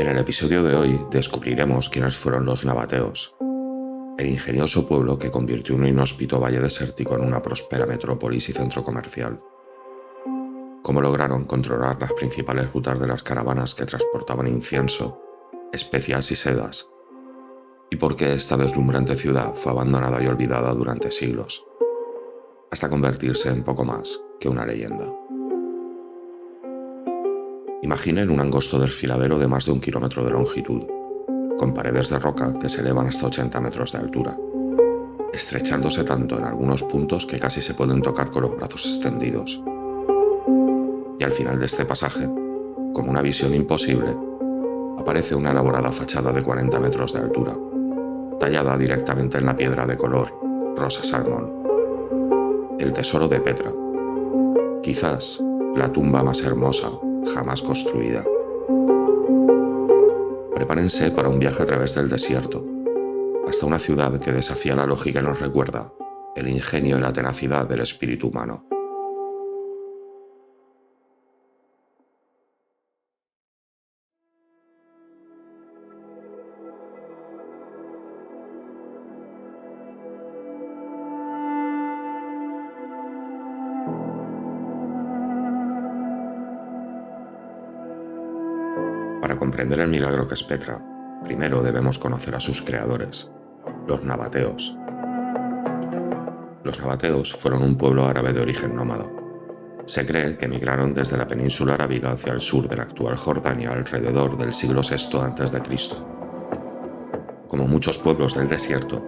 el episodio de hoy descubriremos quiénes fueron los nabateos, el ingenioso pueblo que convirtió un inhóspito valle desértico en una próspera metrópolis y centro comercial. Cómo lograron controlar las principales rutas de las caravanas que transportaban incienso, especias y sedas, y por qué esta deslumbrante ciudad fue abandonada y olvidada durante siglos, hasta convertirse en poco más que una leyenda. Imaginen un angosto desfiladero de más de 1 kilómetro de longitud, con paredes de roca que se elevan hasta 80 metros de altura, estrechándose tanto en algunos puntos que casi se pueden tocar con los brazos extendidos. Y al final de este pasaje, como una visión imposible, aparece una elaborada fachada de 40 metros de altura, tallada directamente en la piedra de color rosa salmón. El tesoro de Petra, quizás la tumba más hermosa jamás construida. Prepárense para un viaje a través del desierto, hasta una ciudad que desafía la lógica y nos recuerda el ingenio y la tenacidad del espíritu humano. Para comprender el milagro que es Petra, primero debemos conocer a sus creadores, los nabateos. Los nabateos fueron un pueblo árabe de origen nómada. Se cree que migraron desde la península arábiga hacia el sur de la actual Jordania alrededor del siglo VI a.C. Como muchos pueblos del desierto,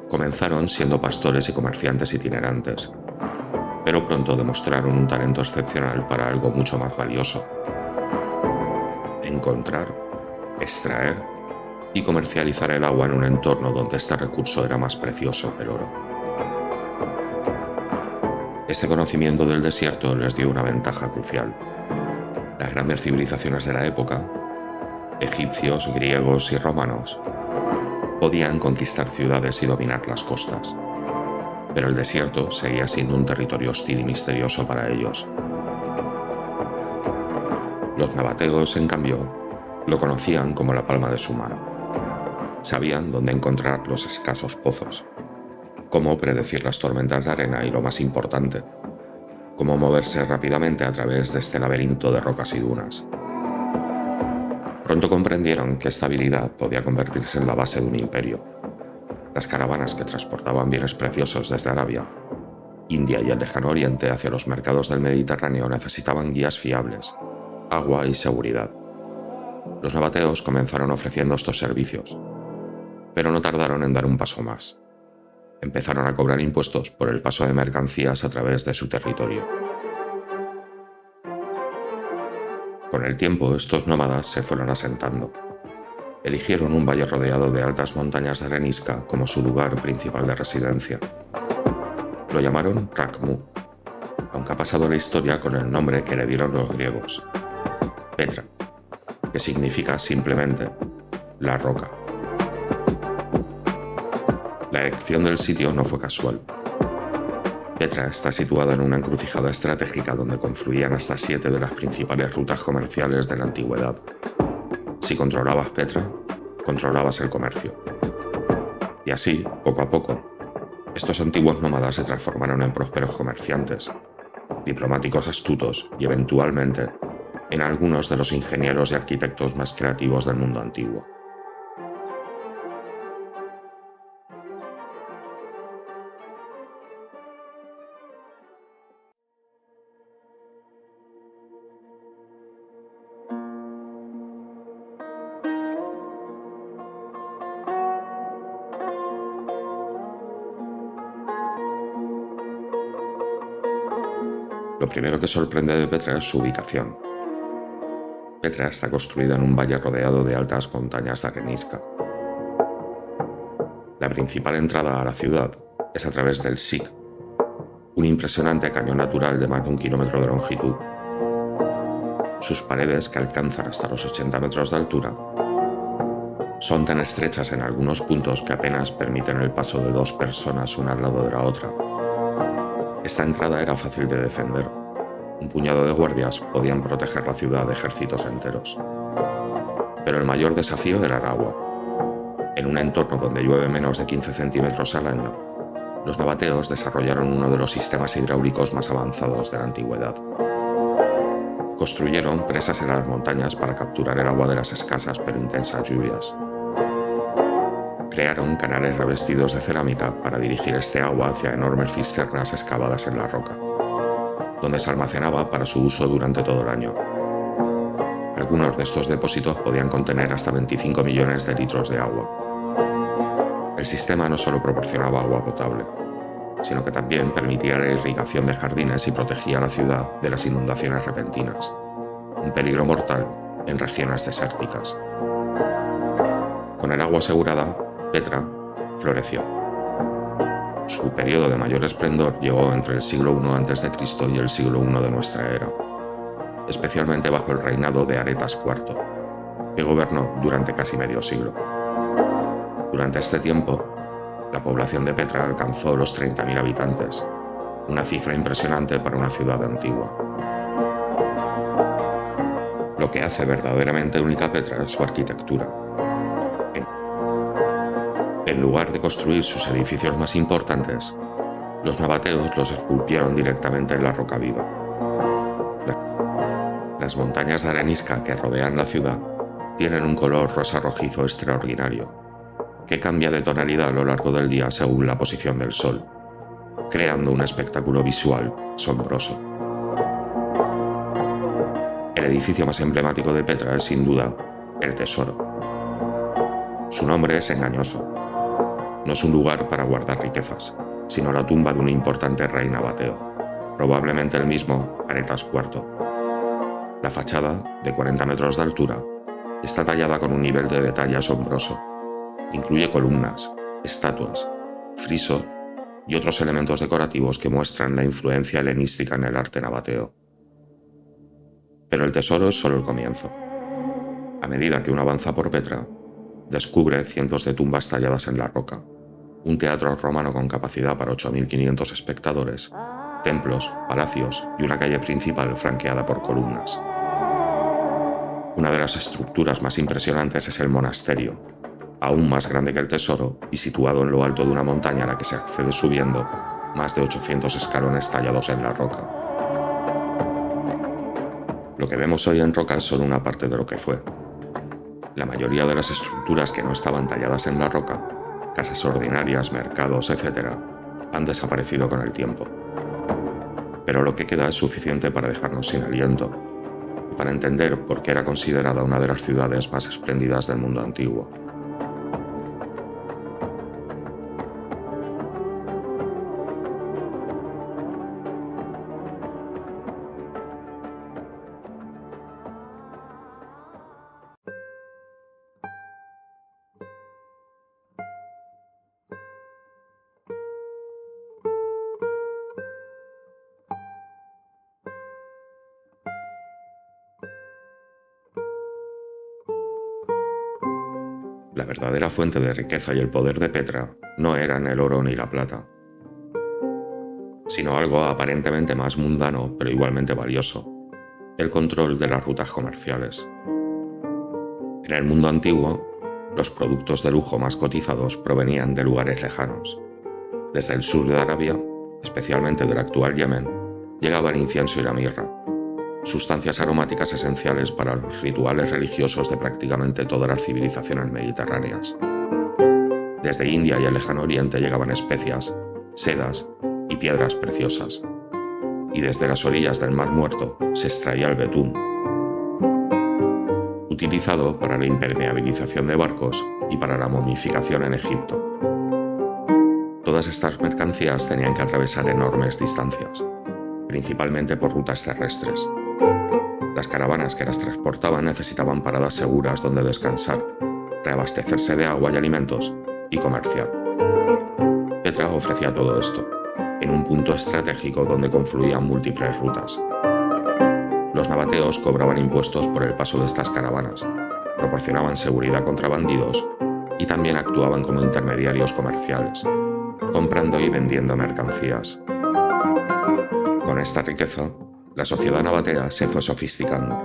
comenzaron siendo pastores y comerciantes itinerantes, pero pronto demostraron un talento excepcional para algo mucho más valioso: encontrar, extraer y comercializar el agua en un entorno donde este recurso era más precioso que el oro. Este conocimiento del desierto les dio una ventaja crucial. Las grandes civilizaciones de la época, egipcios, griegos y romanos, podían conquistar ciudades y dominar las costas, pero el desierto seguía siendo un territorio hostil y misterioso para ellos. Los nabateos, en cambio, lo conocían como la palma de su mano. Sabían dónde encontrar los escasos pozos, cómo predecir las tormentas de arena y, lo más importante, cómo moverse rápidamente a través de este laberinto de rocas y dunas. Pronto comprendieron que esta habilidad podía convertirse en la base de un imperio. Las caravanas que transportaban bienes preciosos desde Arabia, India y el lejano oriente hacia los mercados del Mediterráneo necesitaban guías fiables, agua y seguridad. Los nabateos comenzaron ofreciendo estos servicios, pero no tardaron en dar un paso más. Empezaron a cobrar impuestos por el paso de mercancías a través de su territorio. Con el tiempo, estos nómadas se fueron asentando. Eligieron un valle rodeado de altas montañas de arenisca como su lugar principal de residencia. Lo llamaron Rakmu, aunque ha pasado la historia con el nombre que le dieron los griegos: Petra, que significa simplemente la roca. La elección del sitio no fue casual. Petra está situada en una encrucijada estratégica donde confluían hasta 7 de las principales rutas comerciales de la antigüedad. Si controlabas Petra, controlabas el comercio. Y así, poco a poco, estos antiguos nómadas se transformaron en prósperos comerciantes, diplomáticos astutos y, eventualmente, en algunos de los ingenieros y arquitectos más creativos del mundo antiguo. Lo primero que sorprende de Petra es su ubicación. Petra está construida en un valle rodeado de altas montañas de arenisca. La principal entrada a la ciudad es a través del Sig, un impresionante cañón natural de más de 1 kilómetro de longitud. Sus paredes, que alcanzan hasta los 80 metros de altura, son tan estrechas en algunos puntos que apenas permiten el paso de 2 personas una al lado de la otra. Esta entrada era fácil de defender. Un puñado de guardias podían proteger la ciudad de ejércitos enteros. Pero el mayor desafío era el agua. En un entorno donde llueve menos de 15 centímetros al año, los nabateos desarrollaron uno de los sistemas hidráulicos más avanzados de la antigüedad. Construyeron presas en las montañas para capturar el agua de las escasas pero intensas lluvias. Crearon canales revestidos de cerámica para dirigir este agua hacia enormes cisternas excavadas en la roca, donde se almacenaba para su uso durante todo el año. Algunos de estos depósitos podían contener hasta 25 millones de litros de agua. El sistema no solo proporcionaba agua potable, sino que también permitía la irrigación de jardines y protegía a la ciudad de las inundaciones repentinas, un peligro mortal en regiones desérticas. Con el agua asegurada, Petra floreció. Su periodo de mayor esplendor llegó entre el siglo I a.C. y el siglo I de nuestra era, especialmente bajo el reinado de Aretas IV, que gobernó durante casi medio siglo. Durante este tiempo, la población de Petra alcanzó los 30.000 habitantes, una cifra impresionante para una ciudad antigua. Lo que hace verdaderamente única Petra es su arquitectura. En lugar de construir sus edificios más importantes, los nabateos los esculpieron directamente en la roca viva. Las montañas de arenisca que rodean la ciudad tienen un color rosa rojizo extraordinario, que cambia de tonalidad a lo largo del día según la posición del sol, creando un espectáculo visual asombroso. El edificio más emblemático de Petra es sin duda el Tesoro. Su nombre es engañoso. No es un lugar para guardar riquezas, sino la tumba de un importante rey nabateo, probablemente el mismo Aretas IV. La fachada, de 40 metros de altura, está tallada con un nivel de detalle asombroso. Incluye columnas, estatuas, frisos y otros elementos decorativos que muestran la influencia helenística en el arte nabateo. Pero el tesoro es solo el comienzo. A medida que uno avanza por Petra, descubre cientos de tumbas talladas en la roca, un teatro romano con capacidad para 8.500 espectadores, templos, palacios y una calle principal flanqueada por columnas. Una de las estructuras más impresionantes es el monasterio, aún más grande que el tesoro y situado en lo alto de una montaña a la que se accede subiendo más de 800 escalones tallados en la roca. Lo que vemos hoy en roca es solo una parte de lo que fue. La mayoría de las estructuras que no estaban talladas en la roca, casas ordinarias, mercados, etc., han desaparecido con el tiempo. Pero lo que queda es suficiente para dejarnos sin aliento y para entender por qué era considerada una de las ciudades más espléndidas del mundo antiguo. La verdadera fuente de riqueza y el poder de Petra no eran el oro ni la plata, sino algo aparentemente más mundano pero igualmente valioso: el control de las rutas comerciales. En el mundo antiguo, los productos de lujo más cotizados provenían de lugares lejanos. Desde el sur de Arabia, especialmente del actual Yemen, llegaba el incienso y la mirra, sustancias aromáticas esenciales para los rituales religiosos de prácticamente todas las civilizaciones mediterráneas. Desde India y el Lejano Oriente llegaban especias, sedas y piedras preciosas. Y desde las orillas del Mar Muerto se extraía el betún, utilizado para la impermeabilización de barcos y para la momificación en Egipto. Todas estas mercancías tenían que atravesar enormes distancias, principalmente por rutas terrestres. Las caravanas que las transportaban necesitaban paradas seguras donde descansar, reabastecerse de agua y alimentos y comerciar. Petra ofrecía todo esto, en un punto estratégico donde confluían múltiples rutas. Los nabateos cobraban impuestos por el paso de estas caravanas, proporcionaban seguridad contra bandidos y también actuaban como intermediarios comerciales, comprando y vendiendo mercancías. Con esta riqueza, la sociedad nabatea se fue sofisticando.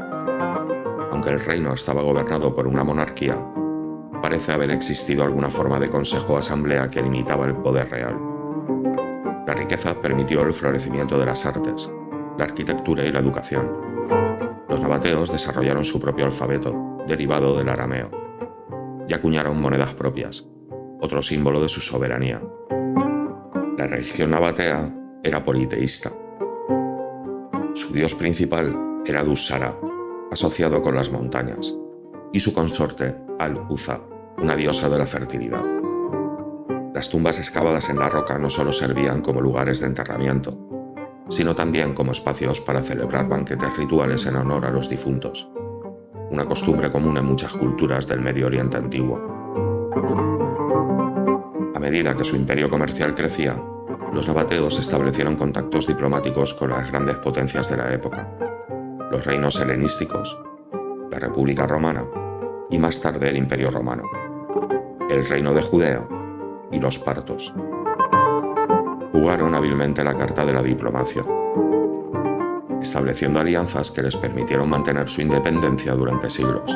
aunque el reino estaba gobernado por una monarquía, parece haber existido alguna forma de consejo o asamblea que limitaba el poder real. La riqueza permitió el florecimiento de las artes, la arquitectura y la educación. Los nabateos desarrollaron su propio alfabeto, derivado del arameo, y acuñaron monedas propias, otro símbolo de su soberanía. La religión nabatea era politeísta. Su dios principal era Dussara, asociado con las montañas, y su consorte Al-Uzza, una diosa de la fertilidad. Las tumbas excavadas en la roca no solo servían como lugares de enterramiento, sino también como espacios para celebrar banquetes rituales en honor a los difuntos, una costumbre común en muchas culturas del Medio Oriente antiguo. A medida que su imperio comercial crecía, los nabateos establecieron contactos diplomáticos con las grandes potencias de la época, los reinos helenísticos, la República Romana y más tarde el Imperio Romano, el Reino de Judea y los partos. Jugaron hábilmente la carta de la diplomacia, estableciendo alianzas que les permitieron mantener su independencia durante siglos.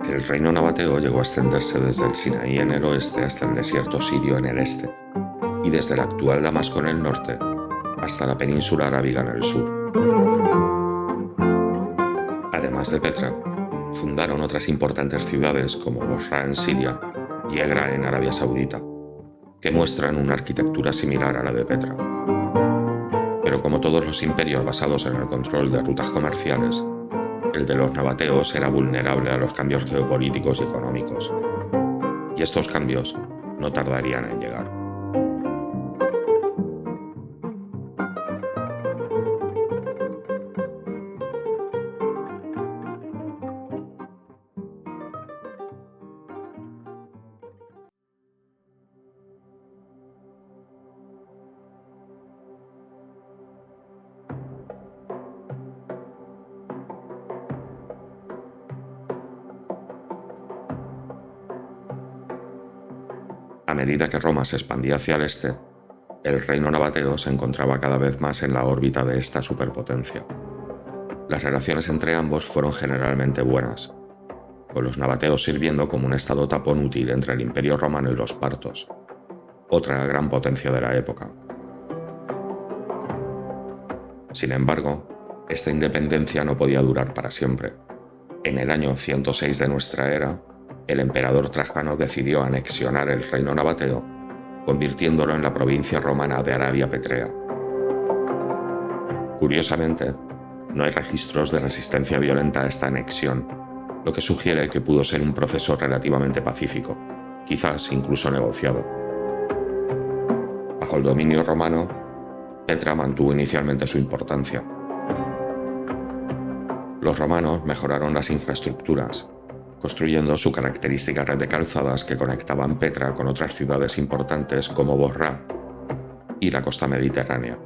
El reino nabateo llegó a extenderse desde el Sinaí en el oeste hasta el desierto sirio en el este, y desde el actual Damasco en el norte hasta la península arábiga en el sur. Además de Petra, fundaron otras importantes ciudades como Bosra en Siria y Egra en Arabia Saudita, que muestran una arquitectura similar a la de Petra. Pero como todos los imperios basados en el control de rutas comerciales, el de los nabateos era vulnerable a los cambios geopolíticos y económicos. Y estos cambios no tardarían en llegar. A medida que Roma se expandía hacia el este, el reino nabateo se encontraba cada vez más en la órbita de esta superpotencia. Las relaciones entre ambos fueron generalmente buenas, con los nabateos sirviendo como un estado tapón útil entre el Imperio Romano y los partos, otra gran potencia de la época. Sin embargo, esta independencia no podía durar para siempre. En el año 106 de nuestra era, el emperador Trajano decidió anexionar el reino nabateo, convirtiéndolo en la provincia romana de Arabia Petrea. Curiosamente, no hay registros de resistencia violenta a esta anexión, lo que sugiere que pudo ser un proceso relativamente pacífico, quizás incluso negociado. Bajo el dominio romano, Petra mantuvo inicialmente su importancia. Los romanos mejoraron las infraestructuras, construyendo su característica red de calzadas que conectaban Petra con otras ciudades importantes como Bosra y la costa mediterránea.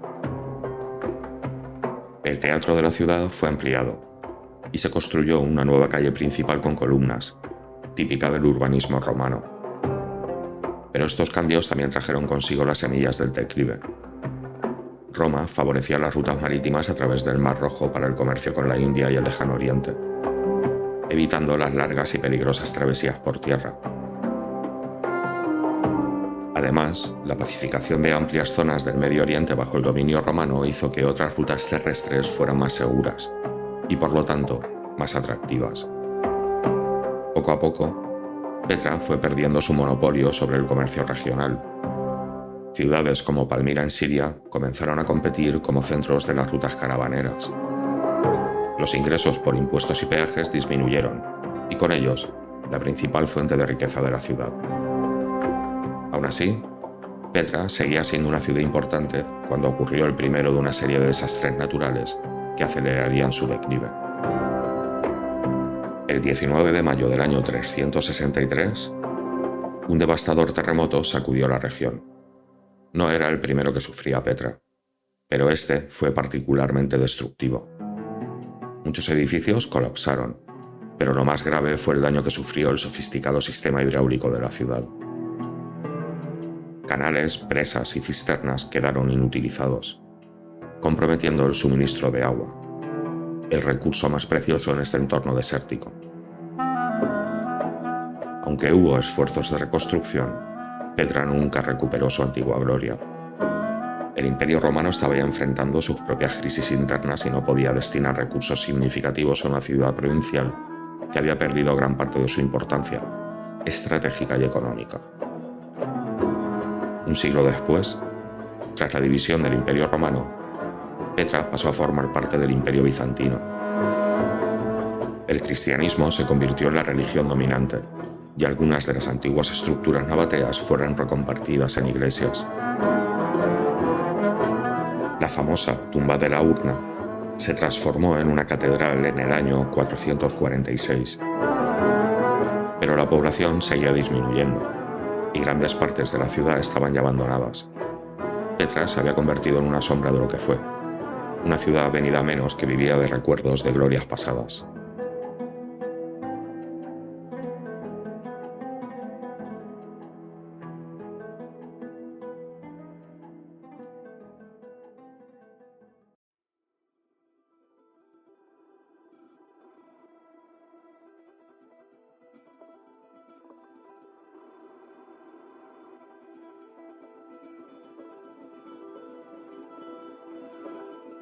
El teatro de la ciudad fue ampliado y se construyó una nueva calle principal con columnas, típica del urbanismo romano. Pero estos cambios también trajeron consigo las semillas del declive. Roma favorecía las rutas marítimas a través del Mar Rojo para el comercio con la India y el Lejano Oriente, evitando las largas y peligrosas travesías por tierra. Además, la pacificación de amplias zonas del Medio Oriente bajo el dominio romano hizo que otras rutas terrestres fueran más seguras y, por lo tanto, más atractivas. Poco a poco, Petra fue perdiendo su monopolio sobre el comercio regional. Ciudades como Palmira en Siria comenzaron a competir como centros de las rutas caravaneras. Los ingresos por impuestos y peajes disminuyeron, y con ellos, la principal fuente de riqueza de la ciudad. Aún así, Petra seguía siendo una ciudad importante cuando ocurrió el primero de una serie de desastres naturales que acelerarían su declive. El 19 de mayo del año 363, un devastador terremoto sacudió la región. No era el primero que sufría Petra, pero este fue particularmente destructivo. Muchos edificios colapsaron, pero lo más grave fue el daño que sufrió el sofisticado sistema hidráulico de la ciudad. Canales, presas y cisternas quedaron inutilizados, comprometiendo el suministro de agua. el recurso más precioso en este entorno desértico. Aunque hubo esfuerzos de reconstrucción, Petra nunca recuperó su antigua gloria. El Imperio Romano estaba ya enfrentando sus propias crisis internas y no podía destinar recursos significativos a una ciudad provincial que había perdido gran parte de su importancia estratégica y económica. Un siglo después, tras la división del Imperio Romano, Petra pasó a formar parte del Imperio Bizantino. El cristianismo se convirtió en la religión dominante y algunas de las antiguas estructuras nabateas fueron reconvertidas en iglesias. La famosa tumba de la urna se transformó en una catedral en el año 446. Pero la población seguía disminuyendo y grandes partes de la ciudad estaban ya abandonadas. Petra se había convertido en una sombra de lo que fue, una ciudad venida a menos que vivía de recuerdos de glorias pasadas.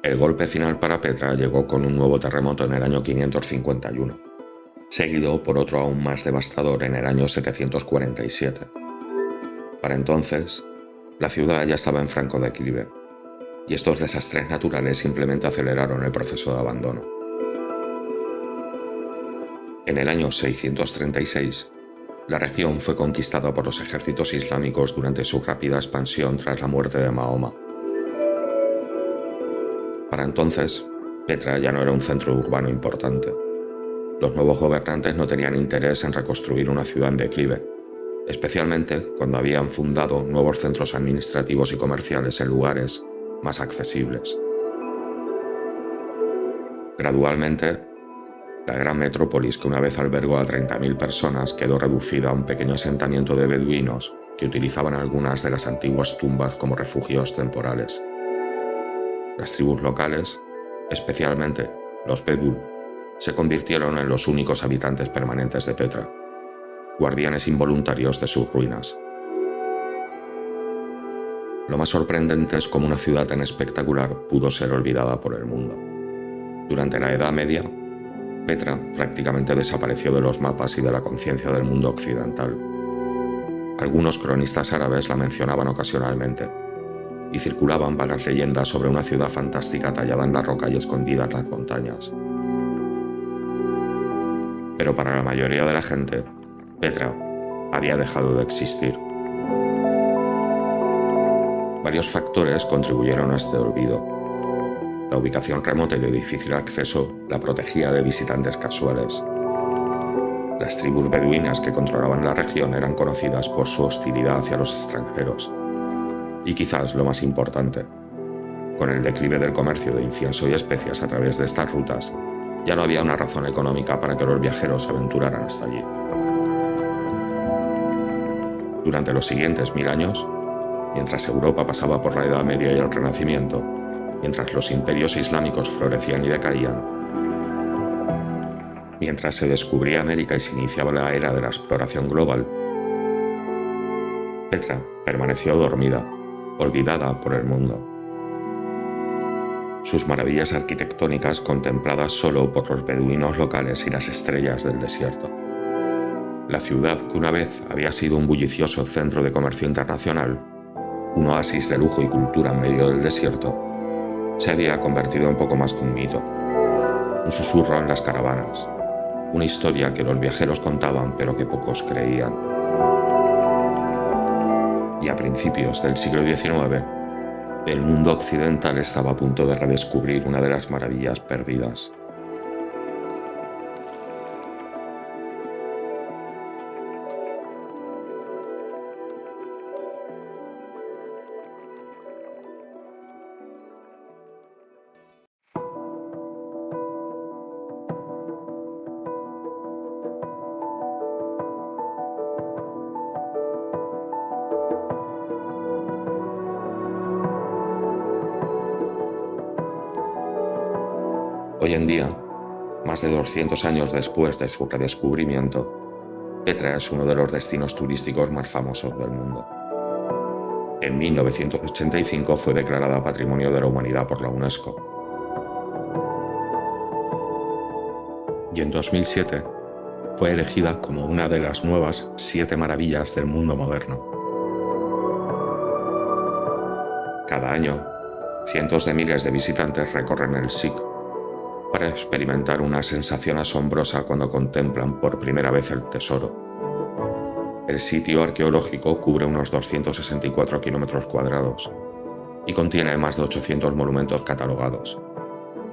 El golpe final para Petra llegó con un nuevo terremoto en el año 551, seguido por otro aún más devastador en el año 747. Para entonces, la ciudad ya estaba en franco declive, y estos desastres naturales simplemente aceleraron el proceso de abandono. En el año 636, la región fue conquistada por los ejércitos islámicos durante su rápida expansión tras la muerte de Mahoma. Para entonces, Petra ya no era un centro urbano importante. Los nuevos gobernantes no tenían interés en reconstruir una ciudad en declive, especialmente cuando habían fundado nuevos centros administrativos y comerciales en lugares más accesibles. Gradualmente, la gran metrópolis que una vez albergó a 30.000 personas quedó reducida a un pequeño asentamiento de beduinos que utilizaban algunas de las antiguas tumbas como refugios temporales. Las tribus locales, especialmente los bedú, se convirtieron en los únicos habitantes permanentes de Petra, guardianes involuntarios de sus ruinas. Lo más sorprendente es cómo una ciudad tan espectacular pudo ser olvidada por el mundo. Durante la Edad Media, Petra prácticamente desapareció de los mapas y de la conciencia del mundo occidental. Algunos cronistas árabes la mencionaban ocasionalmente, y circulaban vagas leyendas sobre una ciudad fantástica tallada en la roca y escondida en las montañas. Pero para la mayoría de la gente, Petra había dejado de existir. Varios factores contribuyeron a este olvido. La ubicación remota y de difícil acceso la protegía de visitantes casuales. Las tribus beduinas que controlaban la región eran conocidas por su hostilidad hacia los extranjeros. Y quizás lo más importante, con el declive del comercio de incienso y especias a través de estas rutas, ya no había una razón económica para que los viajeros se aventuraran hasta allí. Durante los siguientes 1000 años, mientras Europa pasaba por la Edad Media y el Renacimiento, mientras los imperios islámicos florecían y decaían, mientras se descubría América y se iniciaba la era de la exploración global, Petra permaneció dormida, olvidada por el mundo. Sus maravillas arquitectónicas contempladas solo por los beduinos locales y las estrellas del desierto. La ciudad que una vez había sido un bullicioso centro de comercio internacional, un oasis de lujo y cultura en medio del desierto, se había convertido en poco más que un mito, un susurro en las caravanas, una historia que los viajeros contaban pero que pocos creían. Y a principios del siglo XIX, el mundo occidental estaba a punto de redescubrir una de las maravillas perdidas. Hoy en día, Más de 200 años después de su redescubrimiento, Petra es uno de los destinos turísticos más famosos del mundo. En 1985 fue declarada Patrimonio de la Humanidad por la UNESCO. Y en 2007 fue elegida como una de las nuevas 7 maravillas del mundo moderno. Cada año, cientos de miles de visitantes recorren el SIC para experimentar una sensación asombrosa cuando contemplan por primera vez el tesoro. El sitio arqueológico cubre unos 264 kilómetros cuadrados y contiene más de 800 monumentos catalogados,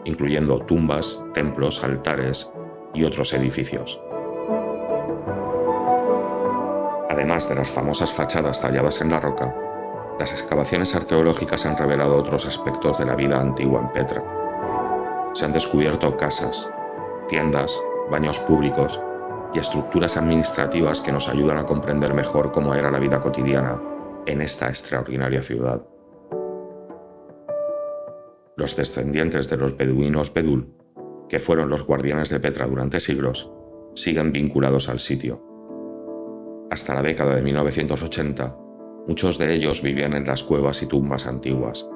incluyendo tumbas, templos, altares y otros edificios. Además de las famosas fachadas talladas en la roca, las excavaciones arqueológicas han revelado otros aspectos de la vida antigua en Petra. Se han descubierto casas, tiendas, baños públicos y estructuras administrativas que nos ayudan a comprender mejor cómo era la vida cotidiana en esta extraordinaria ciudad. Los descendientes de los beduinos Bedul, que fueron los guardianes de Petra durante siglos, siguen vinculados al sitio. Hasta la década de 1980, muchos de ellos vivían en las cuevas y tumbas antiguas,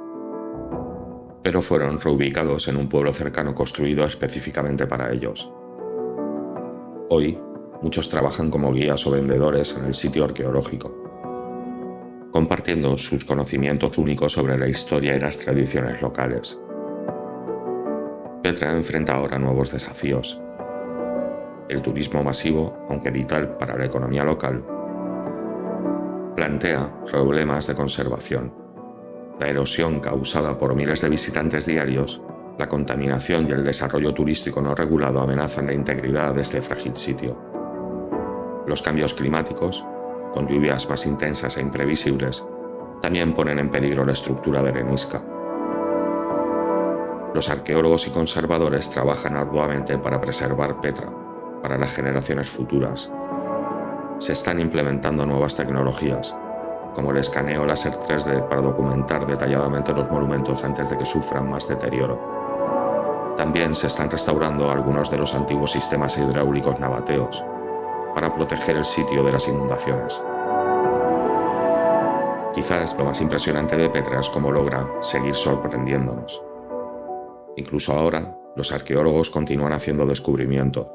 pero fueron reubicados en un pueblo cercano construido específicamente para ellos. Hoy, muchos trabajan como guías o vendedores en el sitio arqueológico, compartiendo sus conocimientos únicos sobre la historia y las tradiciones locales. Petra enfrenta ahora nuevos desafíos. El turismo masivo, aunque vital para la economía local, plantea problemas de conservación. La erosión causada por miles de visitantes diarios, la contaminación y el desarrollo turístico no regulado amenazan la integridad de este frágil sitio. Los cambios climáticos, con lluvias más intensas e imprevisibles, también ponen en peligro la estructura de arenisca. Los arqueólogos y conservadores trabajan arduamente para preservar Petra para las generaciones futuras. Se están implementando nuevas tecnologías, como el escaneo láser 3D para documentar detalladamente los monumentos antes de que sufran más deterioro. También se están restaurando algunos de los antiguos sistemas hidráulicos nabateos para proteger el sitio de las inundaciones. Quizás lo más impresionante de Petra es cómo logra seguir sorprendiéndonos. Incluso ahora, los arqueólogos continúan haciendo descubrimientos.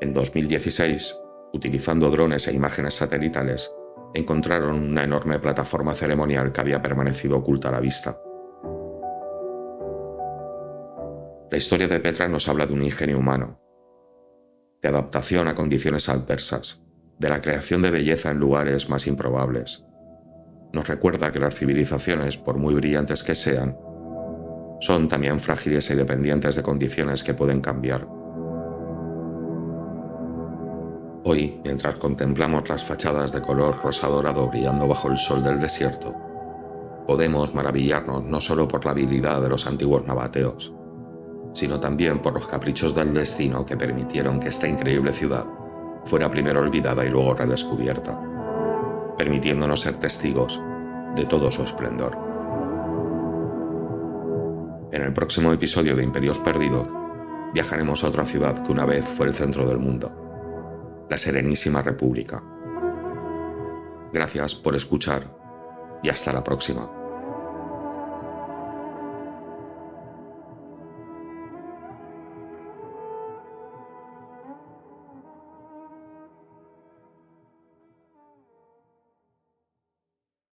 En 2016, utilizando drones e imágenes satelitales, encontraron una enorme plataforma ceremonial que había permanecido oculta a la vista. La historia de Petra nos habla de un ingenio humano, de adaptación a condiciones adversas, de la creación de belleza en lugares más improbables. Nos recuerda que las civilizaciones, por muy brillantes que sean, son también frágiles y dependientes de condiciones que pueden cambiar. Hoy, mientras contemplamos las fachadas de color rosa dorado brillando bajo el sol del desierto, podemos maravillarnos no solo por la habilidad de los antiguos nabateos, sino también por los caprichos del destino que permitieron que esta increíble ciudad fuera primero olvidada y luego redescubierta, permitiéndonos ser testigos de todo su esplendor. En el próximo episodio de Imperios Perdidos, viajaremos a otra ciudad que una vez fue el centro del mundo, la Serenísima República. Gracias por escuchar y hasta la próxima.